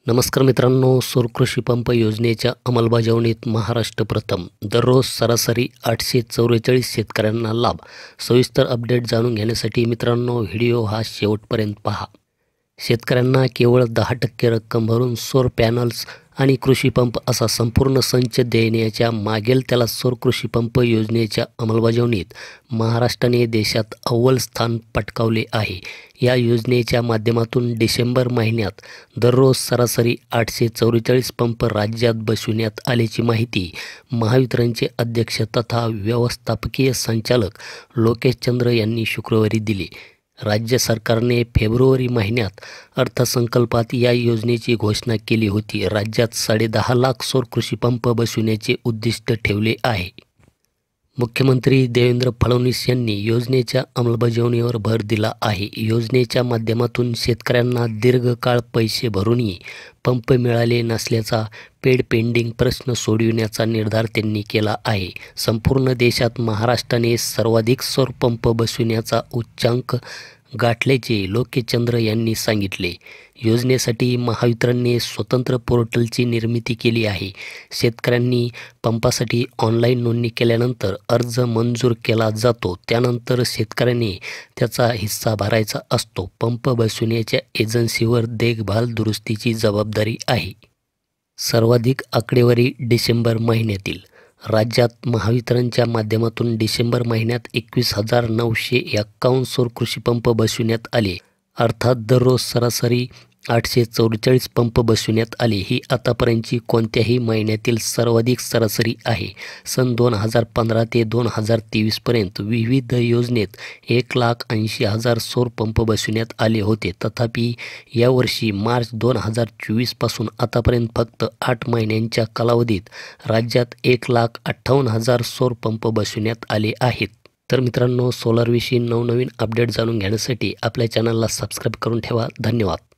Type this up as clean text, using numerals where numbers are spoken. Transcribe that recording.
नमस्कार मित्रांनो, सौर कृषी पंप योजनेच्या अंमलबजावणीत महाराष्ट्र प्रथम. दररोज सरासरी 844 शेतकऱ्यांना लाभ. सविस्तर अपडेट जाणून घेण्यासाठी मित्रांनो व्हिडिओ हा शेवटपर्यंत पहा. शेतकऱ्यांना केवळ 10% रक्कम भरून सौर पॅनल्स आणि कृषी पंप असा संपूर्ण संच देण्याच्या मागेल त्याला सौर कृषी पंप योजनेच्या अंमलबजावणीत महाराष्ट्राने देशात अव्वल स्थान पटकावले आहे. या योजनेच्या माध्यमातून डिसेंबर महिन्यात दररोज सरासरी 844 पंप राज्यात बसविण्यात आल्याची माहिती महावितरणचे अध्यक्ष तथा व्यवस्थापकीय संचालक लोकेश चंद्र यांनी शुक्रवारी दिली. राज्य सरकारने फेब्रुवारी महिन्यात अर्थसंकल्पात या योजनेची घोषणा केली होती. राज्यात 10.5 लाख सौर कृषी पंप बसविण्याचे उद्दिष्ट ठेवले आहे. मुख्यमंत्री देवेंद्र फडणवीस यांनी योजनेच्या अंमलबजावणीवर भर दिला आहे. योजनेच्या माध्यमातून शेतकऱ्यांना दीर्घकाळ पैसे भरूनही पंप मिळाले नसल्याचा पेंडिंग प्रश्न सोडविण्याचा निर्धार त्यांनी केला आहे. संपूर्ण देशात महाराष्ट्राने सर्वाधिक सौर पंप बसविण्याचा उच्चांक गाठल्याचे लोकेश चंद्र यांनी सांगितले. योजनेसाठी महावितरणने स्वतंत्र पोर्टलची निर्मिती केली आहे. शेतकऱ्यांनी पंपासाठी ऑनलाईन नोंदणी केल्यानंतर अर्ज मंजूर केला जातो. त्यानंतर शेतकऱ्याने त्याचा हिस्सा भरायचा असतो. पंप बसविण्याच्या एजन्सीवर देखभाल दुरुस्तीची जबाबदारी आहे. सर्वाधिक आकडेवारी डिसेंबर महिन्यातील. राज्यात महावितरणच्या माध्यमातून डिसेंबर महिन्यात 21,951 सौर कृषी पंप बसविण्यात आले. अर्थात दररोज सरासरी 844 पंप बसविण्यात आले. ही आतापर्यंतची कोणत्याही महिन्यातील सर्वाधिक सरासरी आहे. सन 2015 ते 2023 पर्यंत विविध योजनेत 1,80,000 सौर पंप बसविण्यात आले होते. तथापि यावर्षी मार्च 2024 पासून आतापर्यंत फक्त 8 महिन्यांच्या कालावधीत राज्यात 1,58,000 सौर पंप बसविण्यात आले आहेत. तर मित्रांनो, सोलारविषयी नवनवीन अपडेट जाणून घेण्यासाठी आपल्या चॅनलला सबस्क्राईब करून ठेवा. धन्यवाद.